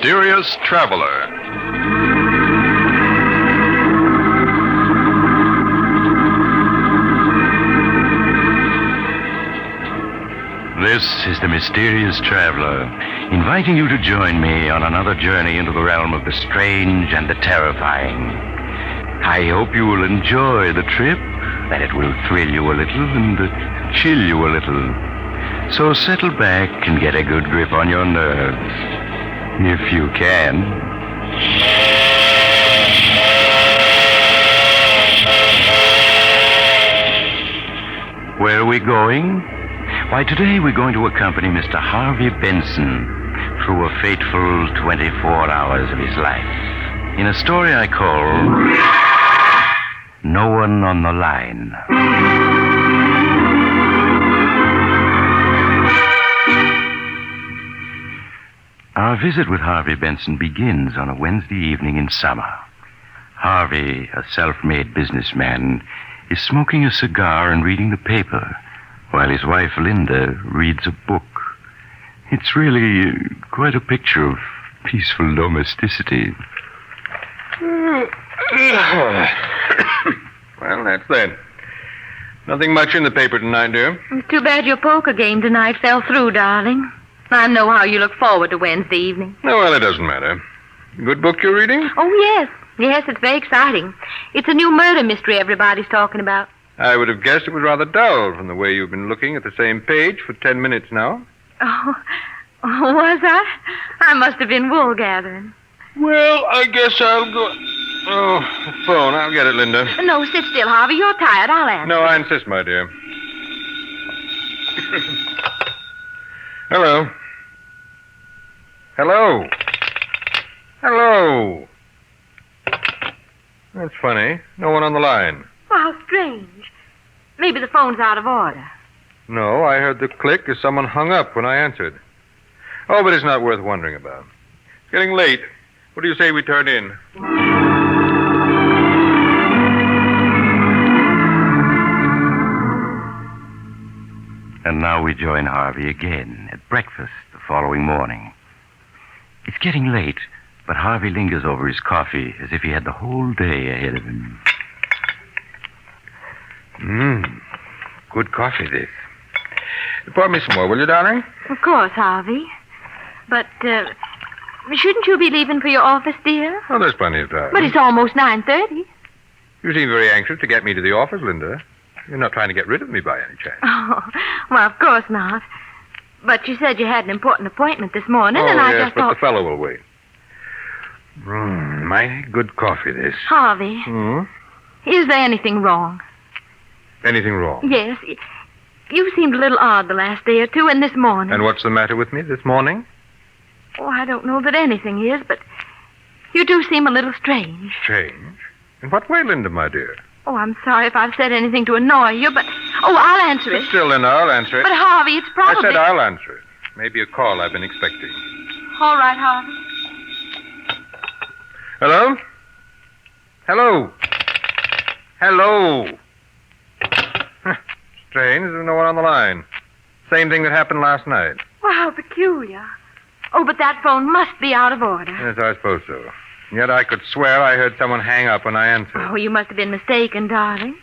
mysterious traveler. This is the Mysterious Traveler, inviting you to join me on another journey into the realm of the strange and the terrifying. I hope you will enjoy the trip, that it will thrill you a little and chill you a little. So settle back and get a good grip on your nerves, if you can. Where are we going? Why, today we're going to accompany Mr. Harvey Benson through a fateful 24 hours of his life in a story I call No One on the Line. Our visit with Harvey Benson begins on a Wednesday evening in summer. Harvey, a self-made businessman, is smoking a cigar and reading the paper, while his wife, Linda, reads a book. It's really quite a picture of peaceful domesticity. Well, that's that. Nothing much in the paper tonight, dear. It's too bad your poker game tonight fell through, darling. I know how you look forward to Wednesday evening. Oh, well, it doesn't matter. Good book you're reading? Oh, yes. Yes, it's very exciting. It's a new murder mystery everybody's talking about. I would have guessed it was rather dull from the way you've been looking at the same page for 10 minutes now. Oh, was I? I must have been wool gathering. Well, I guess I'll go... Oh, the phone. I'll get it, Linda. No, sit still, Harvey. You're tired. I'll answer. No, I insist, my dear. Hello. Hello. Hello. That's funny. No one on the line. Well, how strange. Maybe the phone's out of order. No, I heard the click as someone hung up when I answered. Oh, but it's not worth wondering about. It's getting late. What do you say we turn in? And now we join Harvey again at breakfast the following morning. It's getting late, but Harvey lingers over his coffee as if he had the whole day ahead of him. Good coffee, this. Pour me some more, will you, darling? Of course, Harvey. But, shouldn't you be leaving for your office, dear? Oh, there's plenty of time. But it's almost 9:30. You seem very anxious to get me to the office, Linda. You're not trying to get rid of me by any chance. Oh, well, of course not. But you said you had an important appointment this morning, and I yes, just but thought... the fellow will wait. Mighty good coffee, this. Harvey, is there anything wrong? Anything wrong? Yes. You seemed a little odd the last day or two, and this morning... And what's the matter with me this morning? Oh, I don't know that anything is, but you do seem a little strange. Strange? In what way, Linda, my dear? Oh, I'm sorry if I've said anything to annoy you, but... Oh, I'll answer it. Sit still, Linda. I'll answer it. But, Harvey, it's probably... I said I'll answer it. Maybe a call I've been expecting. All right, Harvey. Hello? Hello? Hello? Strange. There's no one on the line. Same thing that happened last night. Well, how peculiar. Oh, but that phone must be out of order. Yes, I suppose so. Yet I could swear I heard someone hang up when I answered. Oh, you must have been mistaken, darling.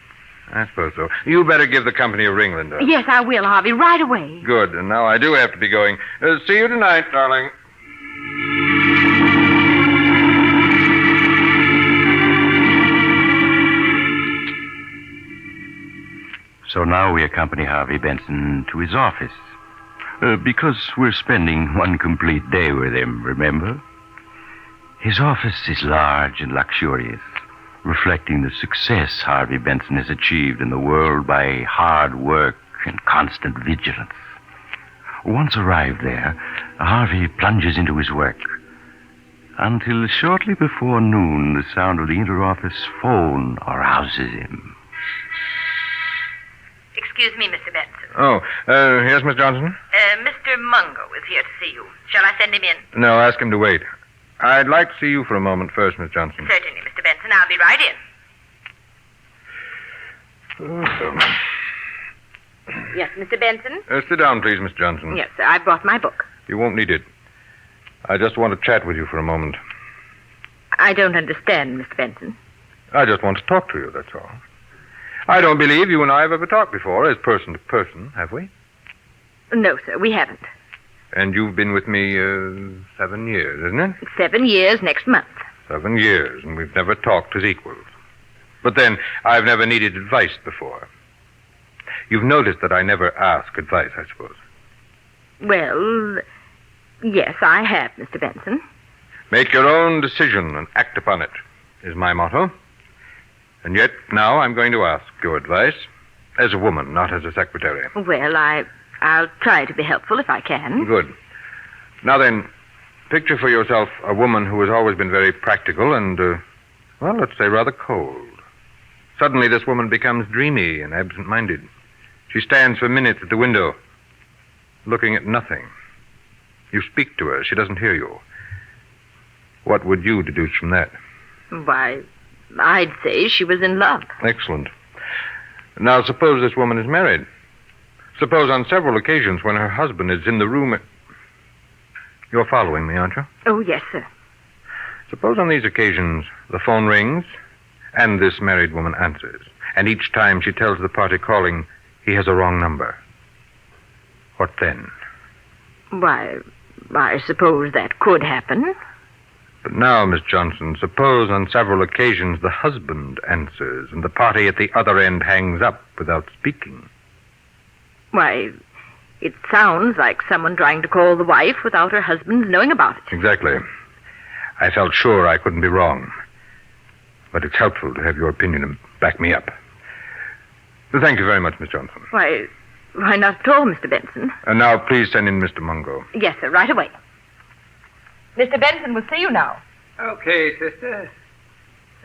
I suppose so. You better give the company a ring, Linda. Yes, I will, Harvey, right away. Good. And now I do have to be going. See you tonight, darling. So now we accompany Harvey Benson to his office. Because we're spending one complete day with him, remember? His office is large and luxurious, reflecting the success Harvey Benson has achieved in the world by hard work and constant vigilance. Once arrived there, Harvey plunges into his work, until shortly before noon, the sound of the inter-office phone arouses him. Excuse me, Mr. Benson. Oh, yes, Miss Johnson? Mr. Mungo is here to see you. Shall I send him in? No, ask him to wait. I'd like to see you for a moment first, Miss Johnson. Certainly, Mr. Benson. I'll be right in. Yes, Mr. Benson? Sit down, please, Miss Johnson. Yes, sir. I brought my book. You won't need it. I just want to chat with you for a moment. I don't understand, Mr. Benson. I just want to talk to you, that's all. I don't believe you and I have ever talked before as person to person, have we? No, sir, we haven't. And you've been with me 7 years, isn't it? 7 years next month. 7 years, and we've never talked as equals. But then, I've never needed advice before. You've noticed that I never ask advice, I suppose. Well, yes, I have, Mr. Benson. Make your own decision and act upon it, is my motto. And yet, now I'm going to ask your advice as a woman, not as a secretary. Well, I'll try to be helpful if I can. Good. Now then, picture for yourself a woman who has always been very practical and, well, let's say rather cold. Suddenly this woman becomes dreamy and absent-minded. She stands for minutes at the window, looking at nothing. You speak to her. She doesn't hear you. What would you deduce from that? Why, I'd say she was in love. Excellent. Now, suppose this woman is married. Suppose on several occasions when her husband is in the room... You're following me, aren't you? Oh, yes, sir. Suppose on these occasions the phone rings and this married woman answers. And each time she tells the party calling he has a wrong number. What then? Why, I suppose that could happen. But now, Miss Johnson, suppose on several occasions the husband answers and the party at the other end hangs up without speaking. Why, it sounds like someone trying to call the wife without her husband knowing about it. Exactly. I felt sure I couldn't be wrong. But it's helpful to have your opinion and back me up. Thank you very much, Miss Johnson. Why not at all, Mr. Benson. And now, please send in Mr. Mungo. Yes, sir, right away. Mr. Benson will see you now. Okay, sister.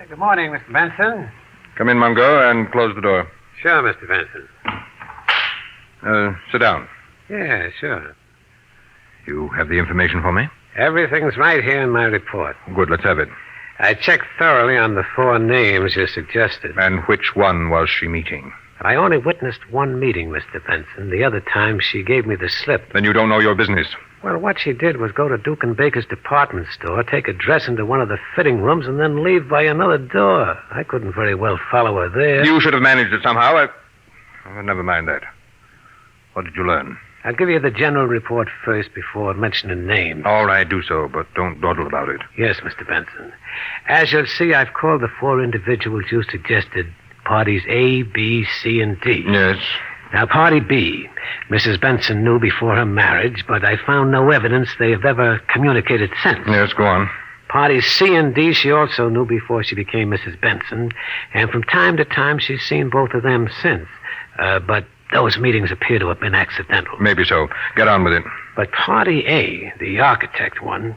Good morning, Mr. Benson. Come in, Mungo, and close the door. Sure, Mr. Benson. Sit down. Yeah, sure. You have the information for me? Everything's right here in my report. Good, let's have it. I checked thoroughly on the 4 names you suggested. And which one was she meeting? I only witnessed one meeting, Mr. Benson. The other time, she gave me the slip. Then you don't know your business. Well, what she did was go to Duke and Baker's department store, take a dress into one of the fitting rooms, and then leave by another door. I couldn't very well follow her there. You should have managed it somehow. Never mind that. What did you learn? I'll give you the general report first before mentioning names. All right, do so, but don't dawdle about it. Yes, Mr. Benson. As you'll see, I've called the 4 individuals you suggested parties A, B, C, and D. Yes. Now, party B, Mrs. Benson knew before her marriage, but I found no evidence they have ever communicated since. Yes, go on. Parties C and D she also knew before she became Mrs. Benson, and from time to time she's seen both of them since. But those meetings appear to have been accidental. Maybe so. Get on with it. But party A, the architect one,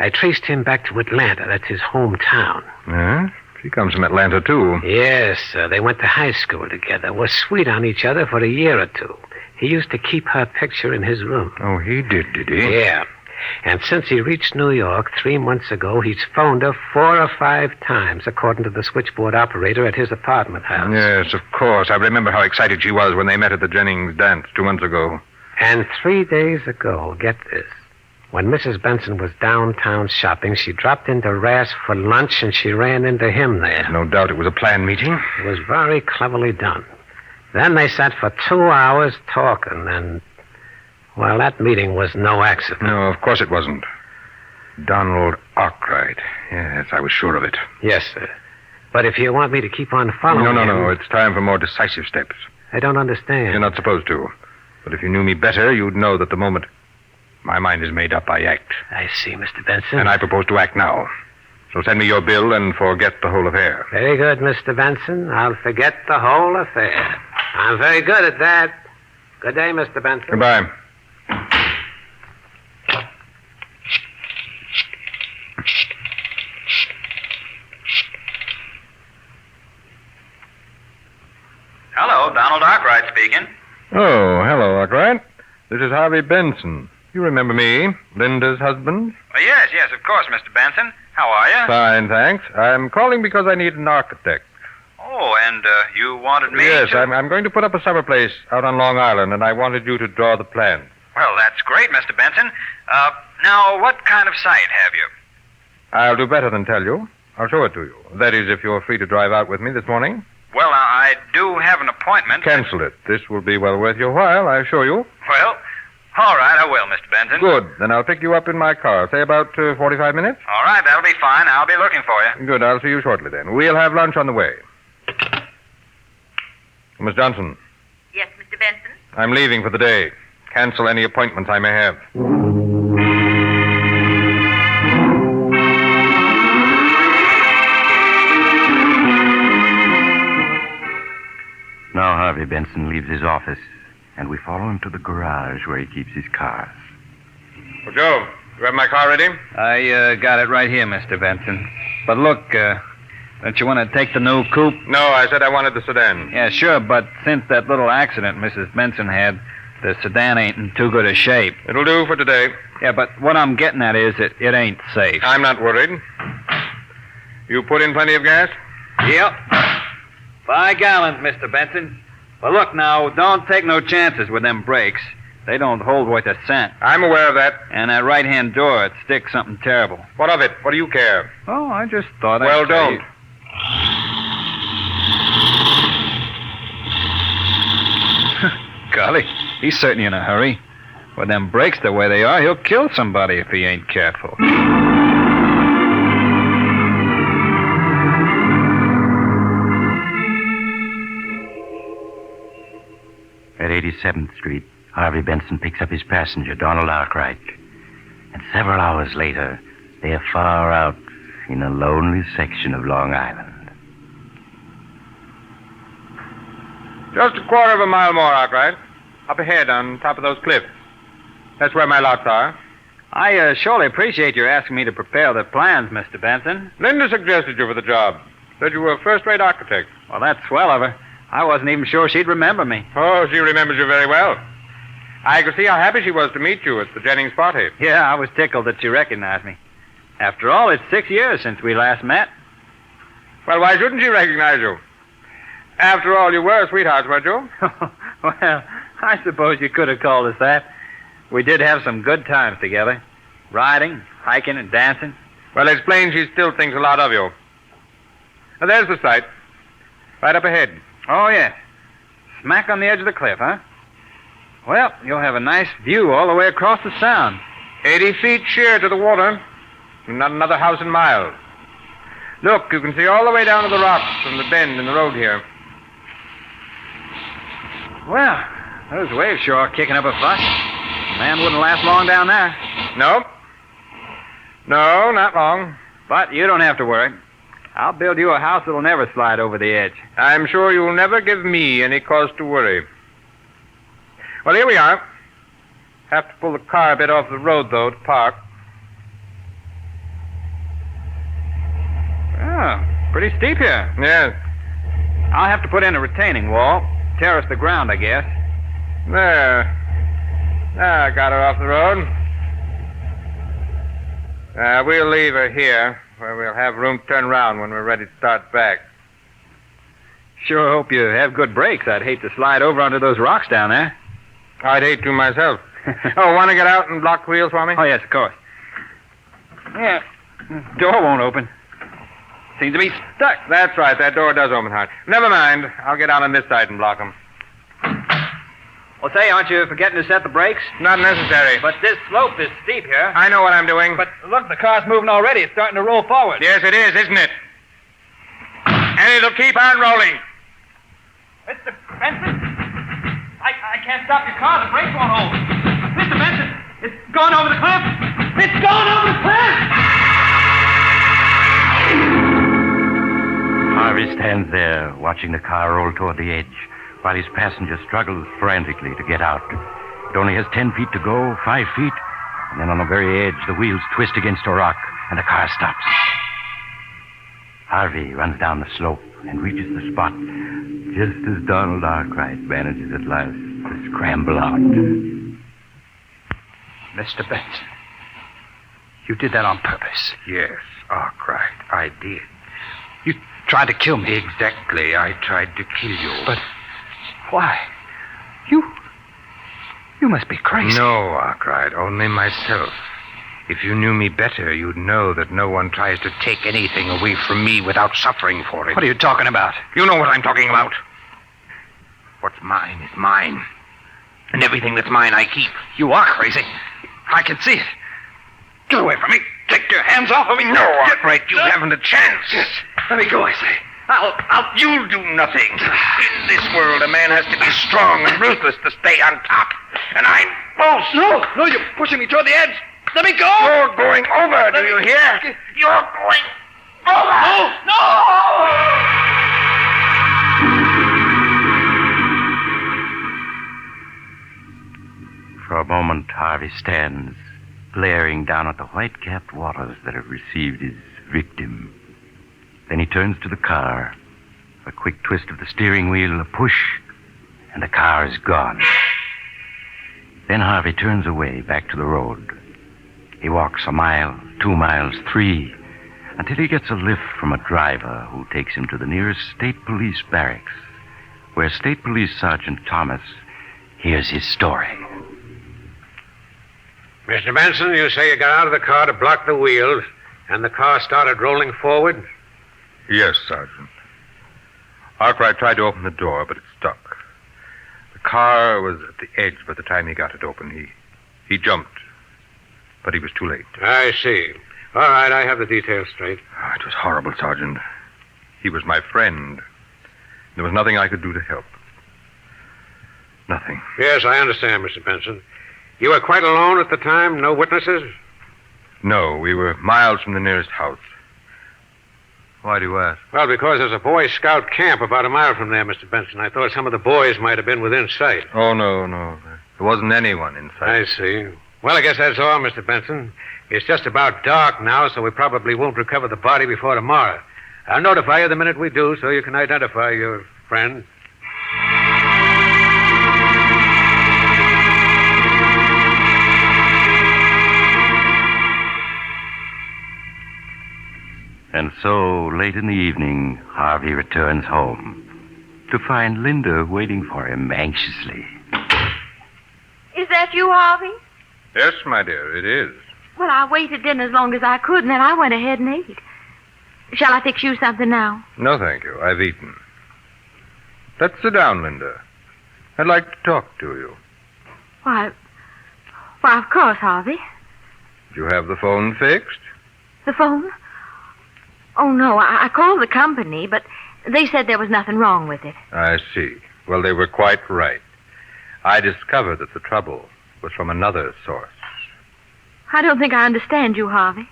I traced him back to Atlanta. That's his hometown. Yeah? She comes from Atlanta, too. Yes, they went to high school together, were sweet on each other for a year or 2. He used to keep her picture in his room. Oh, he did he? Yeah. And since he reached New York 3 months ago, he's phoned her 4 or 5 times, according to the switchboard operator at his apartment house. Yes, of course. I remember how excited she was when they met at the Jennings dance 2 months ago. And 3 days ago, get this, when Mrs. Benson was downtown shopping, she dropped into Rass for lunch, and she ran into him there. No doubt it was a planned meeting. It was very cleverly done. Then they sat for 2 hours talking, and... well, that meeting was no accident. No, of course it wasn't. Donald Arkwright. Yes, I was sure of it. Yes, sir. But if you want me to keep on following No. him... It's time for more decisive steps. I don't understand. You're not supposed to. But if you knew me better, you'd know that the moment my mind is made up, I act. I see, Mr. Benson. And I propose to act now. So send me your bill and forget the whole affair. Very good, Mr. Benson. I'll forget the whole affair. I'm very good at that. Good day, Mr. Benson. Goodbye. Hello, Donald Arkwright speaking. Oh, hello, Arkwright. This is Harvey Benson. You remember me, Linda's husband? Yes, of course, Mr. Benson. How are you? Fine, thanks. I'm calling because I need an architect. Oh, and you wanted me Yes, to... I'm going to put up a summer place out on Long Island, and I wanted you to draw the plan. Well, that's great, Mr. Benson. Now, what kind of sight have you? I'll do better than tell you. I'll show it to you. That is, if you're free to drive out with me this morning. Well, I do have an appointment. Cancel it. This will be well worth your while, I assure you. Well, all right, I will, Mr. Benson. Good. Then I'll pick you up in my car. Say about 45 minutes. All right, that'll be fine. I'll be looking for you. Good. I'll see you shortly then. We'll have lunch on the way. Miss Johnson, Yes, Mr. Benson? I'm leaving for the day. Cancel any appointments I may have. Now Harvey Benson leaves his office, and we follow him to the garage where he keeps his cars. Well, Joe, you have my car ready? I got it right here, Mr. Benson. But look, don't you want to take the new coupe? No, I said I wanted the sedan. Yeah, sure, but since that little accident Mrs. Benson had, the sedan ain't in too good a shape. It'll do for today. Yeah, but what I'm getting at is it ain't safe. I'm not worried. You put in plenty of gas? Yep. 5 gallons, Mr. Benson. But look now, don't take no chances with them brakes. They don't hold worth a cent. I'm aware of that. And that right-hand door, it sticks something terrible. What of it? What do you care? Oh, I just thought Well, I'd tell don't. you. Golly, he's certainly in a hurry. With them brakes the way they are, he'll kill somebody if he ain't careful. At 87th Street, Harvey Benson picks up his passenger, Donald Arkwright. And several hours later, they are far out in a lonely section of Long Island. Just a quarter of a mile more, Arkwright. Up ahead on top of those cliffs. That's where my lots are. I surely appreciate your asking me to prepare the plans, Mr. Benson. Linda suggested you for the job. Said you were a first-rate architect. Well, that's swell of her. I wasn't even sure she'd remember me. Oh, she remembers you very well. I could see how happy she was to meet you at the Jennings party. Yeah, I was tickled that she recognized me. After all, it's 6 years since we last met. Well, why shouldn't she recognize you? After all, you were sweethearts, weren't you? Well, I suppose you could have called us that. We did have some good times together. Riding, hiking, and dancing. Well, it's plain she still thinks a lot of you. Now, there's the site. Right up ahead. Oh, yes. Smack on the edge of the cliff, huh? Well, you'll have a nice view all the way across the sound. 80 feet sheer to the water. Not another house in miles. Look, you can see all the way down to the rocks from the bend in the road here. Well, those waves sure are kicking up a fuss. The man wouldn't last long down there. No. No, not long. But you don't have to worry. I'll build you a house that'll never slide over the edge. I'm sure you'll never give me any cause to worry. Well, here we are. Have to pull the car a bit off the road, though, to park. Oh, pretty steep here. Yes. I'll have to put in a retaining wall. Terrace the ground, I guess. There. I got her off the road. We'll leave her here, where we'll have room to turn around when we're ready to start back. Sure hope you have good brakes. I'd hate to slide over onto those rocks down there. I'd hate to myself. Oh, want to get out and block the wheels for me? Oh, yes, of course. Yeah, door won't open. Seems to be stuck. That's right. That door does open hard. Never mind. I'll get out on this side and block them. Well, say, aren't you forgetting to set the brakes? Not necessary. But this slope is steep here. I know what I'm doing. But look, the car's moving already. It's starting to roll forward. Yes, it is, isn't it? And it'll keep on rolling. Mr. Benson? I can't stop your car. The brakes won't hold. Mr. Benson, it's gone over the cliff. It's gone over the cliff! Harvey stands there, watching the car roll toward the edge, while his passenger struggles frantically to get out. It only has 10 feet to go, 5 feet, and then on the very edge, the wheels twist against a rock, and the car stops. Harvey runs down the slope and reaches the spot just as Donald Arkwright manages at last to scramble out. Mr. Benson, you did that on purpose. Yes, Arkwright, I did. You tried to kill me. Exactly, I tried to kill you. But why? You must be crazy. No, Arkwright, only myself. If you knew me better, you'd know that no one tries to take anything away from me without suffering for it. What are you talking about? You know what I'm talking about. What's mine is mine. And everything that's mine, I keep. You are crazy. I can see it. Get away from me. Take your hands off of me. No, get right. You haven't a chance. Let me go, I say. You'll do nothing. In this world, a man has to be strong and ruthless to stay on top. And I'm both. No, you're pushing me toward the edge. Let me go. You're going over, do you hear? You're going over. No! For a moment, Harvey stands, glaring down at the white-capped waters that have received his victim. Then he turns to the car. A quick twist of the steering wheel, a push, and the car is gone. Then Harvey turns away, back to the road. He walks a mile, 2 miles, 3, until he gets a lift from a driver who takes him to the nearest state police barracks, where State Police Sergeant Thomas hears his story. Mr. Benson, you say you got out of the car to block the wheels, and the car started rolling forward? Yes, Sergeant. Arkwright tried to open the door, but it stuck. The car was at the edge by the time he got it open. He jumped, but he was too late. I see. All right, I have the details straight. It was horrible, Sergeant. He was my friend. There was nothing I could do to help. Nothing. Yes, I understand, Mr. Benson. You were quite alone at the time? No witnesses? No, we were miles from the nearest house. Why do you ask? Well, because there's a Boy Scout camp about a mile from there, Mr. Benson. I thought some of the boys might have been within sight. Oh, no. There wasn't anyone in sight. I see. Well, I guess that's all, Mr. Benson. It's just about dark now, so we probably won't recover the body before tomorrow. I'll notify you the minute we do, so you can identify your friend. And so, late in the evening, Harvey returns home to find Linda waiting for him anxiously. Is that you, Harvey? Yes, my dear, it is. Well, I waited in as long as I could, and then I went ahead and ate. Shall I fix you something now? No, thank you. I've eaten. Let's sit down, Linda. I'd like to talk to you. Why, of course, Harvey. Did you have the phone fixed? The phone? Oh, no, I called the company, but they said there was nothing wrong with it. I see. Well, they were quite right. I discovered that the trouble was from another source. I don't think I understand you, Harvey.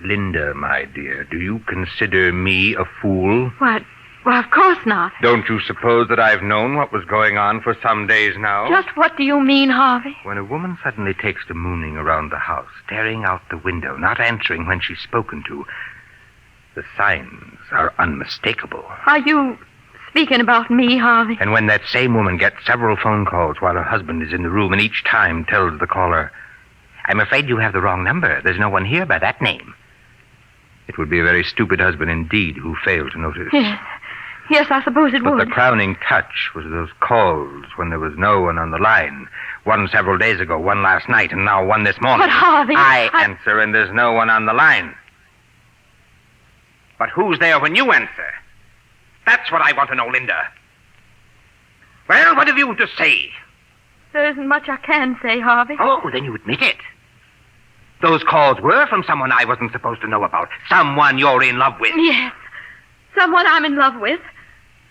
Linda, my dear, do you consider me a fool? Why, of course not. Don't you suppose that I've known what was going on for some days now? Just what do you mean, Harvey? When a woman suddenly takes to mooning around the house, staring out the window, not answering when she's spoken to, the signs are unmistakable. Are you speaking about me, Harvey? And when that same woman gets several phone calls while her husband is in the room and each time tells the caller, "I'm afraid you have the wrong number. There's no one here by that name," it would be a very stupid husband indeed who failed to notice. Yes, I suppose it But would. the crowning touch was those calls when there was no one on the line. One several days ago, one last night, and now one this morning. But, Harvey, I answer and there's no one on the line. But who's there when you answer? That's what I want to know, Linda. Well, what have you to say? There isn't much I can say, Harvey. Oh, then you admit it. Those calls were from someone I wasn't supposed to know about. Someone you're in love with. Yes. Someone I'm in love with.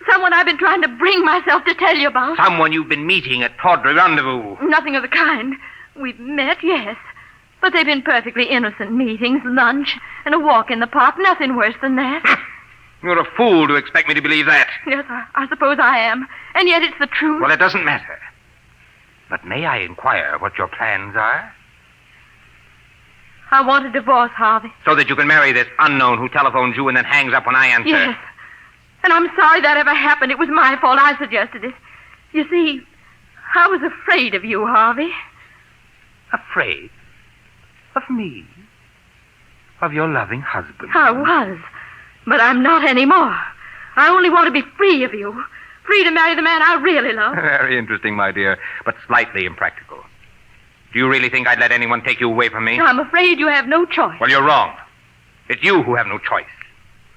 Someone I've been trying to bring myself to tell you about. Someone you've been meeting at Portrayed Rendezvous. Nothing of the kind. We've met, yes. But they've been perfectly innocent meetings, lunch, and a walk in the park. Nothing worse than that. You're a fool to expect me to believe that. Yes, I suppose I am. And yet it's the truth. Well, it doesn't matter. But may I inquire what your plans are? I want a divorce, Harvey. So that you can marry this unknown who telephones you and then hangs up when I answer. Yes. And I'm sorry that ever happened. It was my fault. I suggested it. You see, I was afraid of you, Harvey. Afraid? Of me? Of your loving husband? I was. But I'm not anymore. I only want to be free of you. Free to marry the man I really love. Very interesting, my dear, but slightly impractical. Do you really think I'd let anyone take you away from me? I'm afraid you have no choice. Well, you're wrong. It's you who have no choice.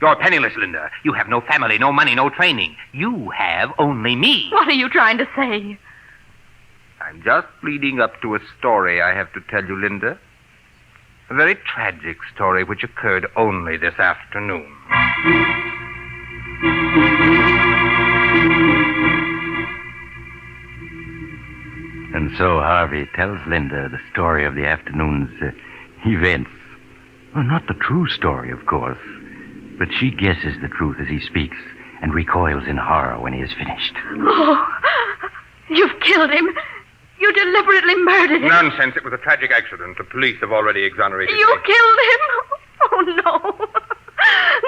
You're penniless, Linda. You have no family, no money, no training. You have only me. What are you trying to say? I'm just leading up to a story I have to tell you, Linda. A very tragic story which occurred only this afternoon. And so Harvey tells Linda the story of the afternoon's events. Well, not the true story, of course, but she guesses the truth as he speaks and recoils in horror when he is finished. Oh, you've killed him. You deliberately murdered him. Nonsense. It was a tragic accident. The police have already exonerated You me. killed him? Oh, no.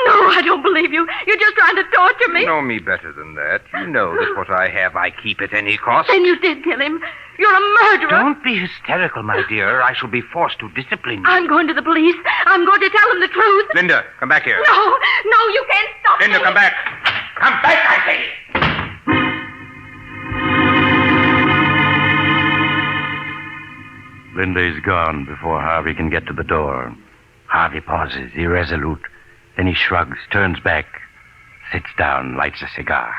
No, I don't believe you. You're just trying to torture me. You know me better than that. You know that What I have, I keep at any cost. Then you did kill him. You're a murderer. Don't be hysterical, my dear. I shall be forced to discipline you. I'm going to the police. I'm going to tell them the truth. Linda, come back here. No, you can't stop Linda, me. come back. Come back, I say! Linda is gone before Harvey can get to the door. Harvey pauses, irresolute. Then he shrugs, turns back, sits down, lights a cigar.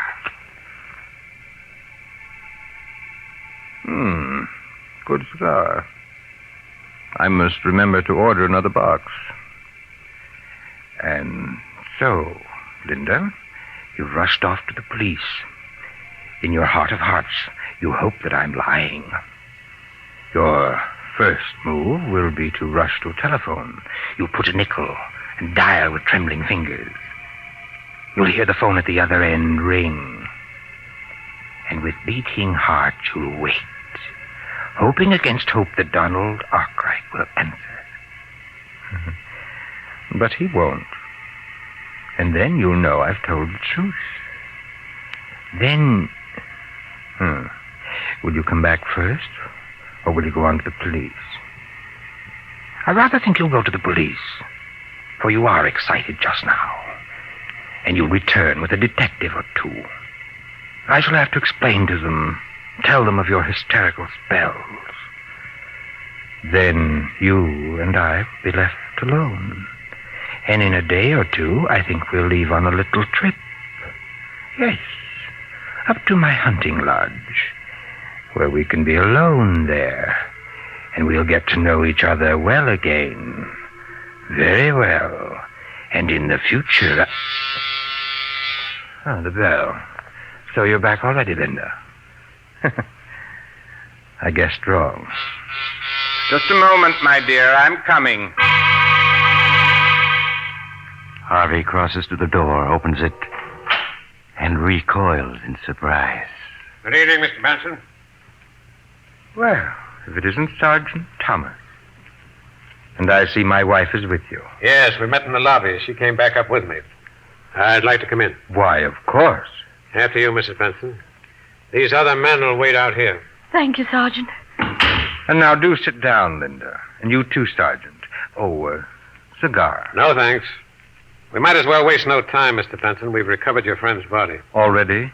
Good cigar. I must remember to order another box. And so, Linda, you've rushed off to the police. In your heart of hearts, you hope that I'm lying. Your first move will be to rush to a telephone. You put a nickel and dial with trembling fingers. You'll hear the phone at the other end ring. And with beating heart, you'll wait, hoping against hope that Donald Arkwright will answer. But he won't. And then you'll know I've told the truth. Then, will you come back first, or will you go on to the police? I rather think you'll go to the police, for you are excited just now, and you'll return with a detective or two. I shall have to explain to them, tell them of your hysterical spells. Then you and I will be left alone. And in a day or two, I think we'll leave on a little trip. Yes, up to my hunting lodge, where we can be alone there, and we'll get to know each other well again. Very well. And in the future... Oh, the bell. So you're back already, Linda. I guessed wrong. Just a moment, my dear. I'm coming. Harvey crosses to the door, opens it, and recoils in surprise. Good evening, Mr. Benson. Well, if it isn't Sergeant Thomas. And I see my wife is with you. Yes, we met in the lobby. She came back up with me. I'd like to come in. Why, of course. After you, Mrs. Benson. These other men will wait out here. Thank you, Sergeant. And now do sit down, Linda. And you too, Sergeant. Oh, cigar. No, thanks. We might as well waste no time, Mr. Benson. We've recovered your friend's body. Already?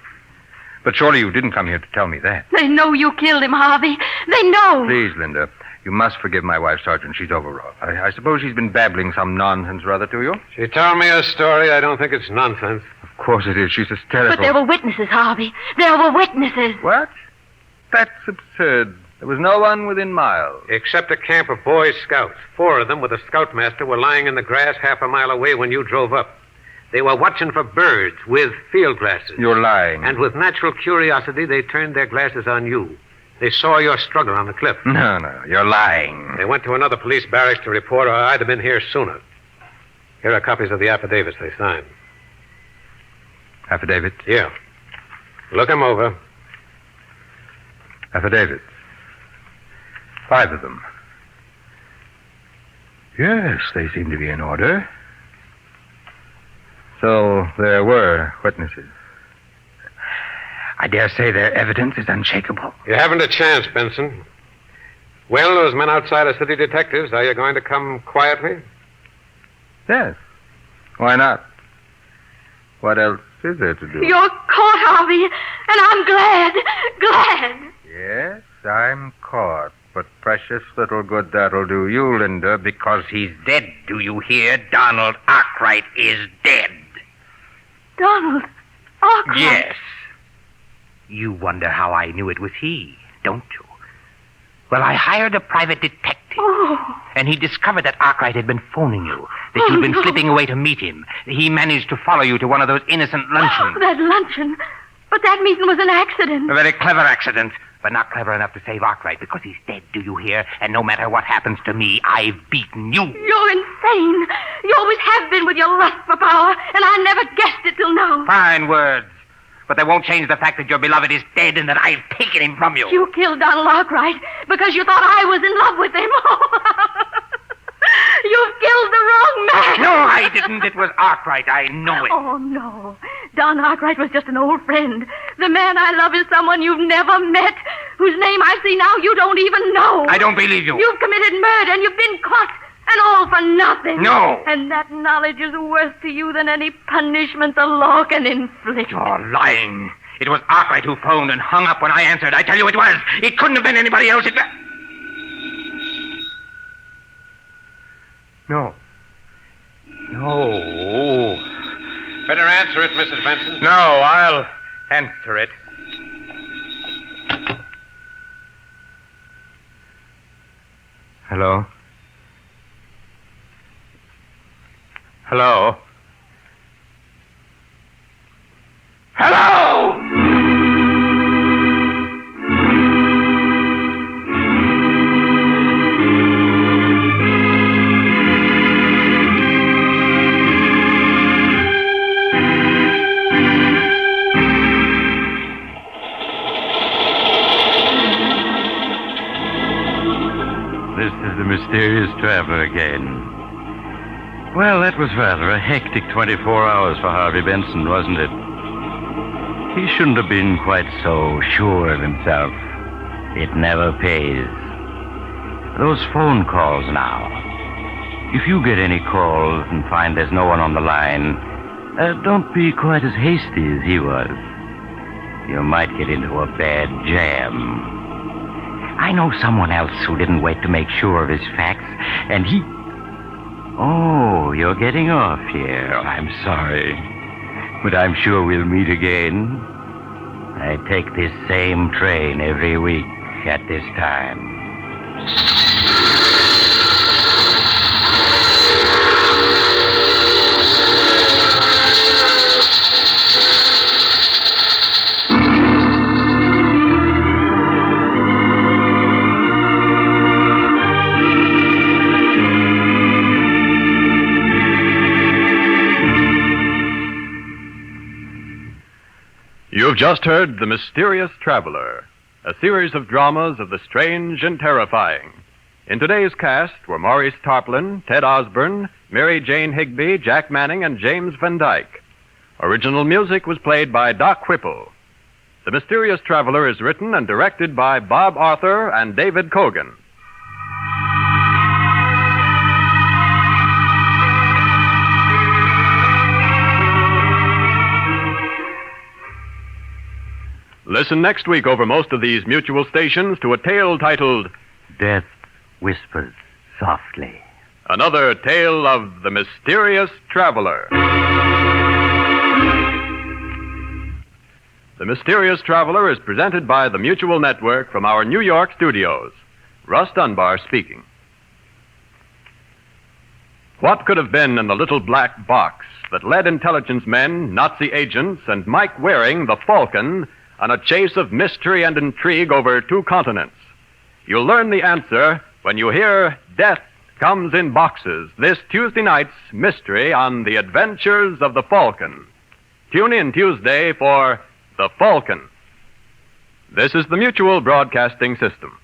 But surely you didn't come here to tell me that. They know you killed him, Harvey. They know. Please, Linda. You must forgive my wife, Sergeant. She's overwrought. I suppose she's been babbling some nonsense or other to you? She told me a story. I don't think it's nonsense. Of course it is. She's hysterical. But there were witnesses, Harvey. There were witnesses. What? That's absurd. There was no one within miles. Except a camp of Boy Scouts. 4 of them with a scoutmaster were lying in the grass half a mile away when you drove up. They were watching for birds with field glasses. You're lying. And with natural curiosity, they turned their glasses on you. They saw your struggle on the cliff. No, you're lying. They went to another police barracks to report, or I'd have been here sooner. Here are copies of the affidavits they signed. Affidavits? Yeah. Look them over. Affidavits. 5 of them. Yes, they seem to be in order. So there were witnesses. I dare say their evidence is unshakable. You haven't a chance, Benson. Well, those men outside are city detectives. Are you going to come quietly? Yes. Why not? What else is there to do? You're caught, Harvey, and I'm glad. Yes, I'm caught. But precious little good that'll do you, Linda, Because he's dead, do you hear? Donald Arkwright is dead. Donald Arkwright. Yes. You wonder how I knew it was he, don't you? Well, I hired a private detective. Oh. And he discovered that Arkwright had been phoning you, that you'd been slipping away to meet him. He managed to follow you to one of those innocent luncheons. Oh, that luncheon. But that meeting was an accident. A very clever accident, but not clever enough to save Arkwright, because he's dead, do you hear? And no matter what happens to me, I've beaten you. You're insane. You always have been with your lust for power, and I never guessed it till now. Fine words. But they won't change the fact that your beloved is dead and that I've taken him from you. You killed Donald Arkwright because you thought I was in love with him. You've killed the wrong man. No, I didn't. It was Arkwright. I know it. Oh, no. Don Arkwright was just an old friend. The man I love is someone you've never met, whose name I see now you don't even know. I don't believe you. You've committed murder and you've been caught, and all for nothing. No. And that knowledge is worse to you than any punishment the law can inflict. You're lying. It was Arkwright who phoned and hung up when I answered. I tell you it was. It couldn't have been anybody else. No. No. Better answer it, Mrs. Benson. No, I'll answer it. Hello? Hello? Hello! This is the mysterious traveler again. Well, that was rather a hectic 24 hours for Harvey Benson, wasn't it? He shouldn't have been quite so sure of himself. It never pays. Those phone calls now. If you get any calls and find there's no one on the line, don't be quite as hasty as he was. You might get into a bad jam. I know someone else who didn't wait to make sure of his facts, and he... Oh, you're getting off here. I'm sorry. But I'm sure we'll meet again. I take this same train every week at this time. You've just heard The Mysterious Traveler, a series of dramas of the strange and terrifying. In today's cast were Maurice Tarplin, Ted Osborne, Mary Jane Higby, Jack Manning, and James Van Dyke. Original music was played by Doc Whipple. The Mysterious Traveler is written and directed by Bob Arthur and David Kogan. Listen next week over most of these mutual stations to a tale titled Death Whispers Softly. Another Tale of the Mysterious Traveler. The Mysterious Traveler is presented by the Mutual Network from our New York studios. Russ Dunbar speaking. What could have been in the little black box that led intelligence men, Nazi agents, and Mike Waring, the Falcon, on a chase of mystery and intrigue over 2 continents? You'll learn the answer when you hear Death Comes in Boxes, this Tuesday night's mystery on The Adventures of the Falcon. Tune in Tuesday for The Falcon. This is the Mutual Broadcasting System.